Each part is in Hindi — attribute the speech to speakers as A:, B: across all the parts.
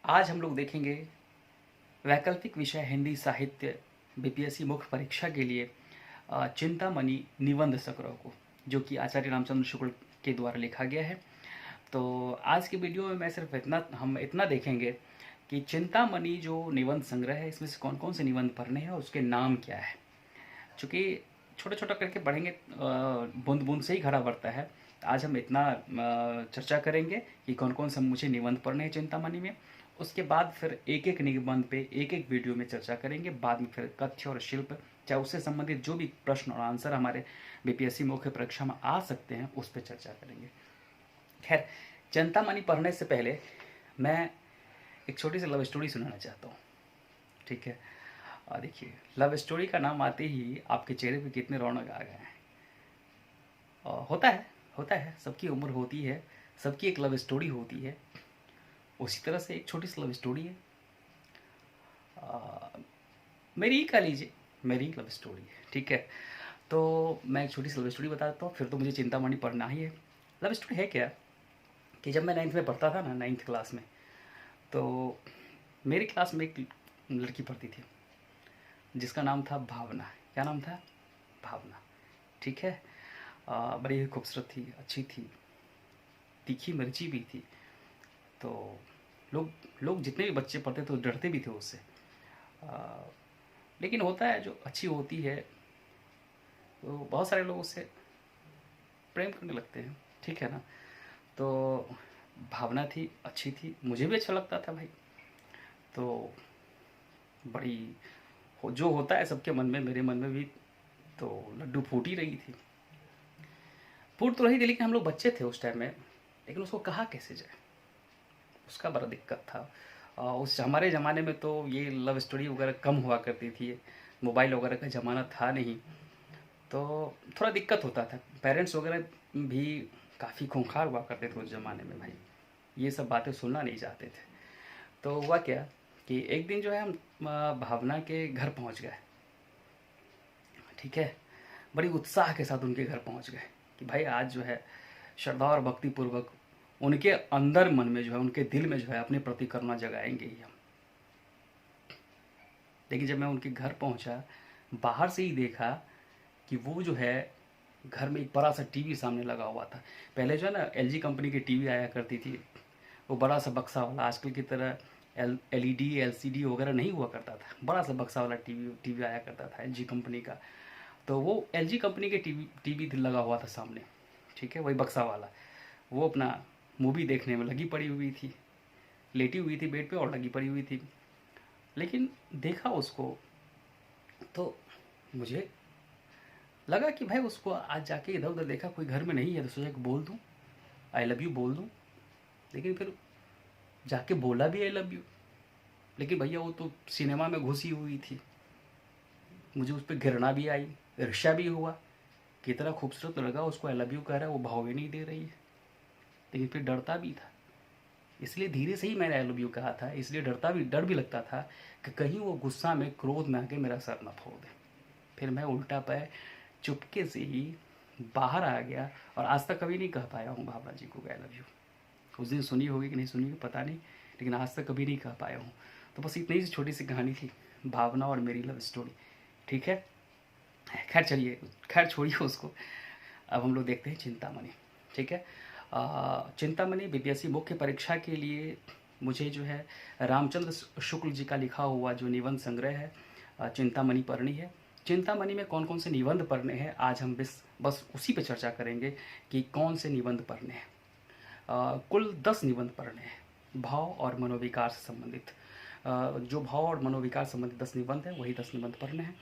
A: आज हम लोग देखेंगे वैकल्पिक विषय हिंदी साहित्य बीपीएससी मुख्य परीक्षा के लिए चिंतामणि निबंध संग्रह को, जो कि आचार्य रामचंद्र शुक्ल के द्वारा लिखा गया है। तो आज की वीडियो में मैं सिर्फ हम इतना देखेंगे कि चिंतामणि जो निबंध संग्रह है, इसमें से कौन कौन से निबंध पढ़ने हैं और उसके नाम क्या है। चूँकि छोटा छोटा करके पढ़ेंगे, बूंद बूंद से ही घड़ा बढ़ता है। आज हम इतना चर्चा करेंगे कि कौन कौन से मुझे निबंध पढ़ने हैं चिंतामणि में। उसके बाद फिर एक एक निबंध पे एक एक वीडियो में चर्चा करेंगे। बाद में फिर कथ्य और शिल्प, चाहे उससे संबंधित जो भी प्रश्न और आंसर हमारे बीपीएससी मुख्य परीक्षा में आ सकते हैं, उस पर चर्चा करेंगे। खैर, चिंतामणि पढ़ने से पहले मैं एक छोटी सी लव स्टोरी सुनाना चाहता हूँ। ठीक है, और देखिए, लव स्टोरी का नाम आते ही आपके चेहरे पे कितने रौनक आ गए हैं। होता है, सबकी उम्र होती है, सबकी एक लव स्टोरी होती है। उसी तरह से एक छोटी सी लव स्टोरी है, मेरी ही कह लीजिए, मेरी ही लव स्टोरी है। ठीक है, तो मैं एक छोटी सी लव स्टोरी बता देता हूँ, फिर तो मुझे चिंतामणि पढ़ना ही है। लव स्टोरी है क्या कि जब मैं 9th में पढ़ता था ना, 9th क्लास में, तो मेरी क्लास में एक लड़की पढ़ती थी जिसका नाम था भावना। क्या नाम था? भावना। ठीक है, बड़ी ही खूबसूरत थी, अच्छी थी, तीखी मिर्ची भी थी। तो लोग जितने भी बच्चे पढ़ते थे तो डरते भी थे उससे। लेकिन होता है, जो अच्छी होती है तो बहुत सारे लोग उससे प्रेम करने लगते हैं। ठीक है ना। तो भावना थी, अच्छी थी, मुझे भी अच्छा लगता था भाई। तो बड़ी जो होता है सबके मन में, मेरे मन में भी तो लड्डू फूट ही रही थी। फूट तो रही थी, लेकिन हम लोग बच्चे थे उस टाइम में, लेकिन उसको कहा कैसे जाए, उसका बड़ा दिक्कत था। उस हमारे ज़माने में तो ये लव स्टोरी वगैरह कम हुआ करती थी, मोबाइल वगैरह का ज़माना था नहीं, तो थोड़ा दिक्कत होता था। पेरेंट्स वगैरह भी काफ़ी खूंखार हुआ करते थे उस ज़माने में भाई, ये सब बातें सुनना नहीं चाहते थे। तो हुआ क्या कि एक दिन जो है हम भावना के घर पहुंच गए। ठीक है, बड़ी उत्साह के साथ उनके घर पहुंच गए कि भाई आज जो है श्रद्धा और भक्ति पूर्वक उनके अंदर मन में जो है, उनके दिल में जो है, अपने प्रति करुणा जगाएंगे ही हम। लेकिन जब मैं उनके घर पहुंचा, बाहर से ही देखा कि वो जो है घर में एक बड़ा सा टीवी सामने लगा हुआ था। पहले जो है ना, एलजी कंपनी की टीवी आया करती थी, वो बड़ा सा बक्सा वाला, आजकल की तरह एलईडी एलसीडी वगैरह नहीं हुआ करता था। बड़ा सा बक्सा वाला टीवी आया करता था एलजी कंपनी का। तो वो एलजी कंपनी के टीवी लगा हुआ था सामने। ठीक है, वही बक्सा वाला। वो अपना मूवी देखने में लगी पड़ी हुई थी, लेटी हुई थी बेड पे और लगी पड़ी हुई थी। लेकिन देखा उसको तो मुझे लगा कि भाई उसको आज जाके इधर उधर देखा, कोई घर में नहीं है, तो सोचा कि बोल दूं, आई लव यू बोल दूं। लेकिन फिर जाके बोला भी आई लव यू, लेकिन भैया वो तो सिनेमा में घुसी हुई थी। मुझे उस पर घृणा भी आई, ईर्ष्या भी हुआ, कितना खूबसूरत लड़का उसको आई लव यू कह रहा है, वो भाव भी नहीं दे रही है। लेकिन फिर डरता भी था, इसलिए धीरे से ही मैंने आई लव यू कहा था। इसलिए डर भी लगता था कि कहीं वो गुस्सा में, क्रोध में आके मेरा सर न फोड़ दे। फिर मैं उल्टा पैर चुपके से ही बाहर आ गया, और आज तक कभी नहीं कह पाया हूँ भावना जी को आई लव यू। उस दिन सुनी होगी कि नहीं सुनी पता नहीं, लेकिन आज तक कभी नहीं कह पाया हूँ। तो बस इतनी सी छोटी सी कहानी थी, भावना और मेरी लव स्टोरी। ठीक है, खैर चलिए, खैर छोड़िए उसको। अब हम लोग देखते हैं चिंतामणि। ठीक है, चिंतामणि बीपीएससी मुख्य परीक्षा के लिए मुझे जो है रामचंद्र शुक्ल जी का लिखा हुआ जो निबंध संग्रह है, चिंतामणि पढ़नी है। चिंतामणि में कौन कौन से निबंध पढ़ने हैं, आज हम बस उसी पे चर्चा करेंगे कि कौन से निबंध पढ़ने हैं। कुल 10 निबंध पढ़ने हैं, भाव और मनोविकार से संबंधित। जो भाव और मनोविकार संबंधित 10 निबंध हैं, वही 10 निबंध पढ़ने हैं।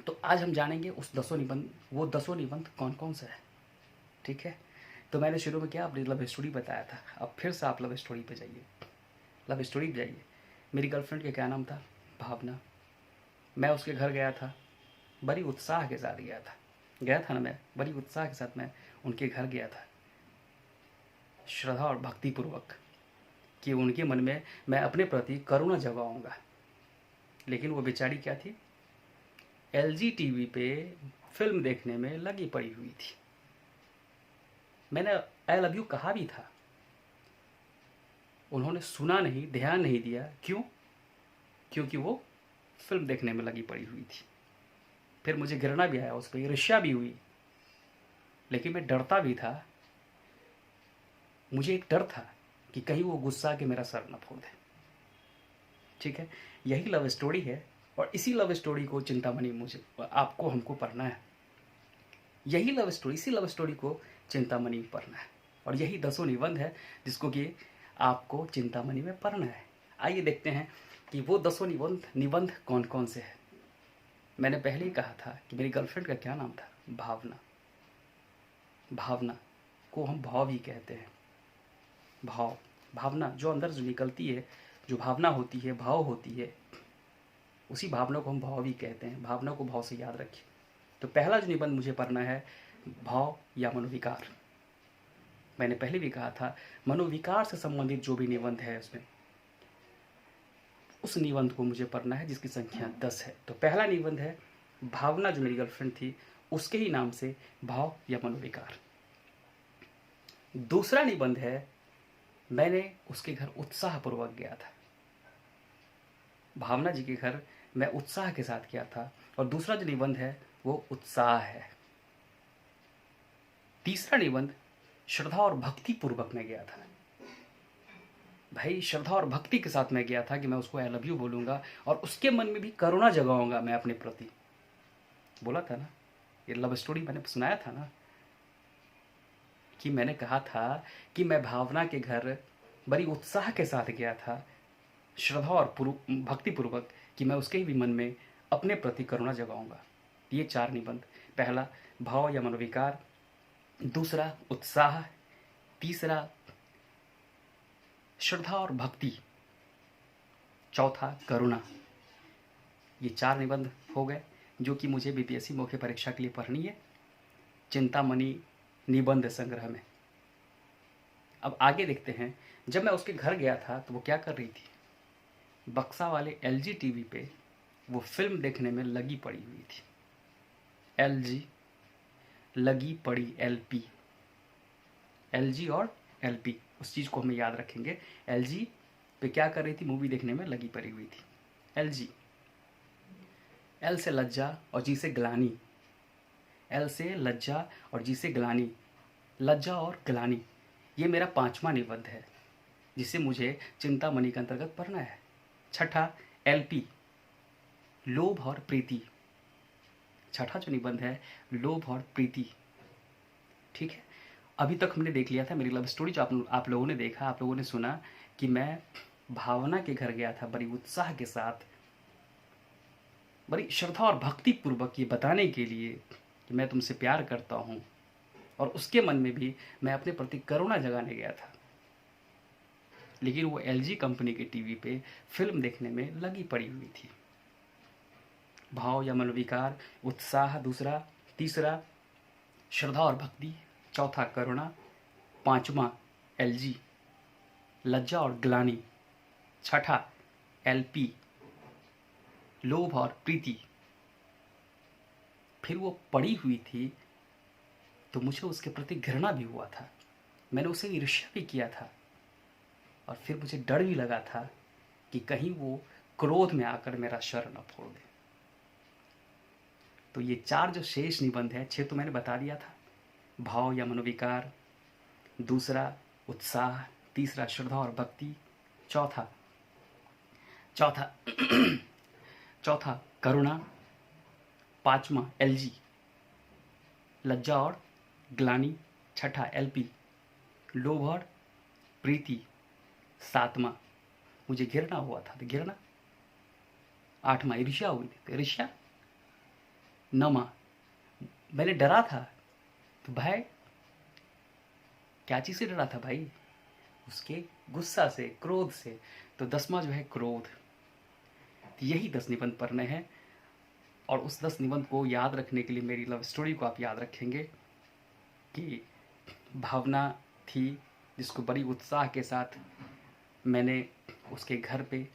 A: तो आज हम जानेंगे उस 10 निबंध, वो 10 निबंध कौन कौन से हैं। ठीक है, तो मैंने शुरू में क्या अपनी लव स्टोरी बताया था, अब फिर से आप लव स्टोरी पे जाइए, लव स्टोरी पे जाइए। मेरी गर्लफ्रेंड का क्या नाम था? भावना। मैं उसके घर गया था, बड़ी उत्साह के साथ गया था ना, मैं बड़ी उत्साह के साथ मैं उनके घर गया था, श्रद्धा और भक्ति पूर्वक, कि उनके मन में मैं अपने प्रति करुणा जगाऊंगा। लेकिन वो बेचारी क्या थी, एलजी टीवी पे फिल्म देखने में लगी पड़ी हुई थी। मैंने आई लव यू कहा भी था, उन्होंने सुना नहीं, ध्यान नहीं दिया। क्यों? क्योंकि वो फिल्म देखने में लगी पड़ी हुई थी। फिर मुझे घृणा भी आया उस पर, ईर्ष्या भी हुई, लेकिन मैं डरता भी था। मुझे एक डर था कि कहीं वो गुस्सा के मेरा सर न फोड़ दे। ठीक है, यही लव स्टोरी है, और इसी लव स्टोरी को चिंतामणि मुझे आपको हमको पढ़ना है। यही लव स्टोरी, इसी लव स्टोरी को चिंतामणि में पढ़ना है, और यही 10 निबंध है जिसको कि आपको चिंतामणि में पढ़ना है। आइए देखते हैं कि वो 10 निबंध कौन कौन से हैं। मैंने पहले ही कहा था कि मेरी गर्लफ्रेंड का क्या नाम था? भावना। भावना को हम भाव ही कहते हैं। भाव, भावना जो अंदर जो निकलती है, जो भावना होती है, भाव होती है, उसी भावना को हम भाव ही कहते हैं। भावना को भाव से याद रखिए। तो पहला जो निबंध मुझे पढ़ना है, भाव या मनोविकार। मैंने पहले भी कहा था, मनोविकार से संबंधित जो भी निबंध है उसमें, उस निबंध को मुझे पढ़ना है जिसकी संख्या 10 है। तो पहला निबंध है भावना, जो मेरी गर्लफ्रेंड थी उसके ही नाम से भाव या मनोविकार। दूसरा निबंध है, मैंने उसके घर उत्साहपूर्वक गया था। भावना जी के घर मैं उत्साह के साथ गया था, और दूसरा जो निबंध है वो उत्साह है। तीसरा निबंध, श्रद्धा और भक्ति पूर्वक मैं गया था। भाई, श्रद्धा और भक्ति के साथ मैं गया था कि मैं उसको आई लव यू बोलूंगा, और उसके मन में भी करुणा जगाऊंगा मैं अपने प्रति। बोला था ना, ये लव स्टोरी मैंने सुनाया था ना, कि मैंने कहा था कि मैं भावना के घर बड़ी उत्साह के साथ गया था, श्रद्धा और भक्ति पूर्वक, कि मैं उसके भी मन में अपने प्रति करुणा जगाऊंगा। ये 4 निबंध, पहला भाव या मनोविकार, दूसरा उत्साह, तीसरा श्रद्धा और भक्ति, चौथा करुणा। ये 4 निबंध हो गए जो कि मुझे बीपीएससी मुख्य परीक्षा के लिए पढ़नी है चिंतामणि निबंध संग्रह में। अब आगे देखते हैं। जब मैं उसके घर गया था तो वो क्या कर रही थी? बक्सा वाले एलजी टीवी पे वो फिल्म देखने में लगी पड़ी हुई थी। एलजी, लगी पड़ी, एलपी, एलजी और एलपी, उस चीज़ को हमें याद रखेंगे। एलजी पे क्या कर रही थी? मूवी देखने में लगी पड़ी हुई थी। एलजी, एल से लज्जा और जी से ग्लानी। एल से लज्जा और जी से ग्लानी। लज्जा और ग्लानी, ये मेरा 5वां निबंध है जिसे मुझे चिंतामणि के अंतर्गत पढ़ना है। छठा एलपी, लोभ और प्रीति। छठा जो निबंध है, लोभ और प्रीति। ठीक है, अभी तक हमने देख लिया था मेरी लव स्टोरी, जो आप लोगों ने देखा, आप लोगों ने सुना कि मैं भावना के घर गया था बड़ी उत्साह के साथ, बड़ी श्रद्धा और भक्ति पूर्वक ये बताने के लिए कि मैं तुमसे प्यार करता हूँ, और उसके मन में भी मैं अपने प्रति करुणा जगाने गया था। लेकिन वो एलजी कंपनी के टीवी पे फिल्म देखने में लगी पड़ी हुई थी। भाव या मनोविकार, उत्साह दूसरा, तीसरा श्रद्धा और भक्ति, चौथा करुणा, 5वां एलजी, लज्जा और ग्लानि, छठा एलपी, लोभ और प्रीति। फिर वो पड़ी हुई थी तो मुझे उसके प्रति घृणा भी हुआ था, मैंने उसे ईर्ष्या भी किया था, और फिर मुझे डर भी लगा था कि कहीं वो क्रोध में आकर मेरा सर न फोड़ दे। तो ये 4 जो शेष निबंध है, 6 तो मैंने बता दिया था। भाव या मनोविकार, दूसरा उत्साह, तीसरा श्रद्धा और भक्ति, चौथा चौथा चौथा करुणा, 5वां एलजी, लज्जा और ग्लानि, छठा एलपी, लोभ और प्रीति, 7वां मुझे घृणा हुआ था तो घृणा, 8वां ईर्ष्या हुई थी तो ईर्ष्या, 9वां मैंने डरा था तो भय। क्या चीज़ से डरा था भाई? उसके गुस्सा से, क्रोध से। तो 10वां जो है क्रोध। तो यही 10 निबंध पढ़ने हैं, और उस 10 निबंध को याद रखने के लिए मेरी लव स्टोरी को आप याद रखेंगे कि भावना थी जिसको बड़ी उत्साह के साथ मैंने उसके घर पे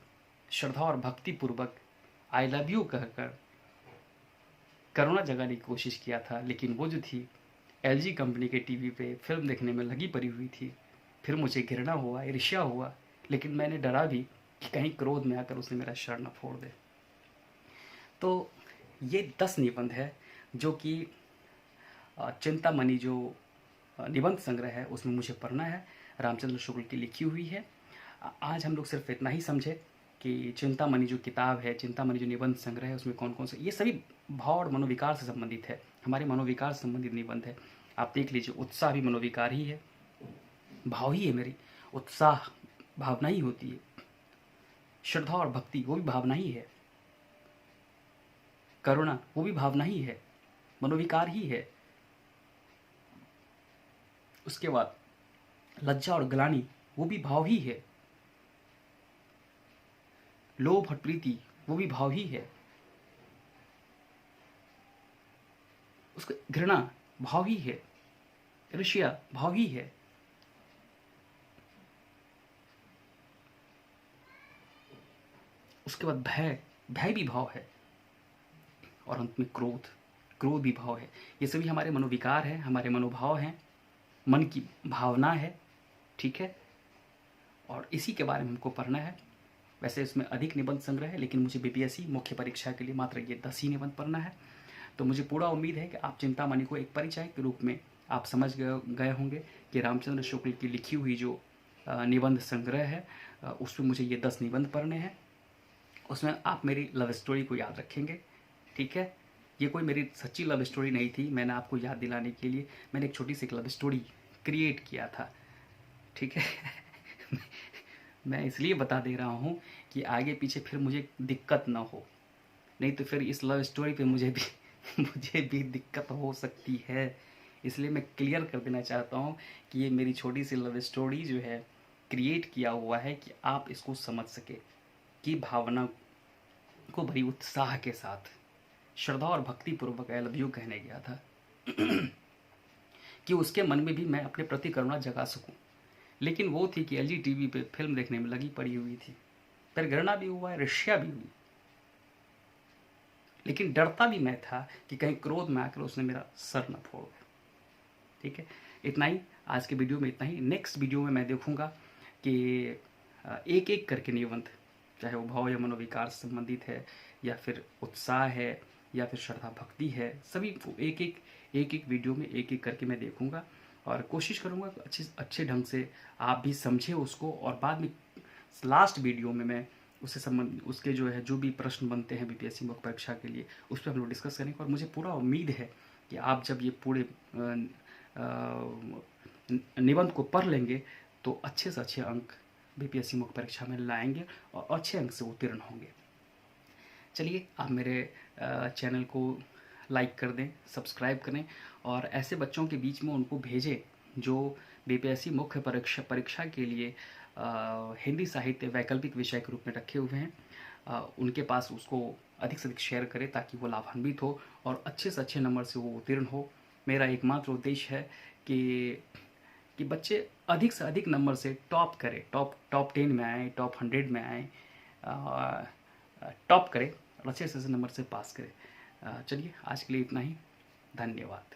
A: श्रद्धा और भक्ति पूर्वक आई लव यू कहकर करुणा जगाने की कोशिश किया था, लेकिन वो जो थी एलजी कंपनी के टीवी पे फिल्म देखने में लगी पड़ी हुई थी। फिर मुझे घृणा हुआ, ईर्ष्या हुआ, लेकिन मैंने डरा भी कि कहीं क्रोध में आकर उसने मेरा सर न फोड़ दे। तो ये 10 निबंध है जो कि चिंतामणि जो निबंध संग्रह है उसमें मुझे पढ़ना है, रामचंद्र शुक्ल की लिखी हुई है। आज हम लोग सिर्फ इतना ही समझे कि चिंतामणि जो किताब है, चिंतामणि जो निबंध संग्रह है, उसमें कौन कौन से, ये सभी भाव और मनोविकार से संबंधित है, हमारे मनोविकार से संबंधित निबंध है। आप देख लीजिए, उत्साह भी मनोविकार ही है, भाव ही है मेरी, उत्साह भावना ही होती है, श्रद्धा और भक्ति वो भी भावना ही है, करुणा वो भी भावना ही है, मनोविकार ही है। उसके बाद लज्जा और ग्लानि वो भी भाव ही है, लोभ और प्रीति वो भी भाव ही है, उसका घृणा भाव ही है, ईर्ष्या भाव ही है, उसके बाद भय, भय भी भाव है, और अंत में क्रोध, क्रोध भी भाव है। ये सभी हमारे मनोविकार हैं, हमारे मनोभाव हैं, मन की भावना है, ठीक है। और इसी के बारे में हमको पढ़ना है। वैसे इसमें अधिक निबंध संग्रह है, लेकिन मुझे बीपीएससी मुख्य परीक्षा के लिए मात्र ये 10 ही निबंध पढ़ना है। तो मुझे पूरा उम्मीद है कि आप चिंतामणि को एक परिचय के रूप में आप समझ गए होंगे कि रामचंद्र शुक्ल की लिखी हुई जो निबंध संग्रह है, उसमें मुझे ये 10 निबंध पढ़ने हैं। उसमें आप मेरी लव स्टोरी को याद रखेंगे, ठीक है। ये कोई मेरी सच्ची लव स्टोरी नहीं थी, मैंने आपको याद दिलाने के लिए मैंने एक छोटी सी लव स्टोरी क्रिएट किया था, ठीक है। मैं इसलिए बता दे रहा हूँ कि आगे पीछे फिर मुझे दिक्कत ना हो, नहीं तो फिर इस लव स्टोरी पे मुझे भी दिक्कत हो सकती है। इसलिए मैं क्लियर कर देना चाहता हूँ कि ये मेरी छोटी सी लव स्टोरी जो है क्रिएट किया हुआ है कि आप इसको समझ सके कि भावना को बड़ी उत्साह के साथ, श्रद्धा और भक्ति पूर्वक आई लव यू कहने गया था कि उसके मन में भी मैं अपने प्रति करुणा जगा सकूं। लेकिन वो थी कि एलजी टीवी पे फिल्म देखने में लगी पड़ी हुई थी, फिर घृणा भी हुआ, ईर्ष्या भी हुई, लेकिन डरता भी मैं था कि कहीं क्रोध में आकर उसने मेरा सर न फोड़ दे, ठीक है। इतना ही आज के वीडियो में, इतना ही। नेक्स्ट वीडियो में मैं देखूंगा कि एक एक करके निबंध, चाहे वो भाव या मनोविकार से संबंधित है, या फिर उत्साह है, या फिर श्रद्धा भक्ति है, सभी को एक एक वीडियो में एक एक करके मैं देखूंगा और कोशिश करूंगा अच्छे ढंग से आप भी समझे उसको, और बाद में लास्ट वीडियो में मैं उसके जो है जो भी प्रश्न बनते हैं बीपीएससी मुख्य परीक्षा के लिए, उस पर हम लोग डिस्कस करेंगे। और मुझे पूरा उम्मीद है कि आप जब ये पूरे निबंध को पढ़ लेंगे तो अच्छे से अच्छे अंक बीपीएससी मुख्य परीक्षा में लाएंगे और अच्छे अंक से उत्तीर्ण होंगे। चलिए, आप मेरे चैनल को लाइक कर दें, सब्सक्राइब करें, और ऐसे बच्चों के बीच में उनको भेजें जो बीपीएससी मुख्य परीक्षा के लिए हिंदी साहित्य वैकल्पिक विषय के रूप में रखे हुए हैं। उनके पास उसको अधिक से अधिक शेयर करें ताकि वो लाभान्वित हो और अच्छे से अच्छे नंबर से वो उत्तीर्ण हो। मेरा एकमात्र उद्देश्य है कि बच्चे अधिक से अधिक नंबर से टॉप करें, टॉप 10 में आए, टॉप 100 में आए, टॉप करें और अच्छे से नंबर से पास करें। चलिए, आज के लिए इतना ही। धन्यवाद।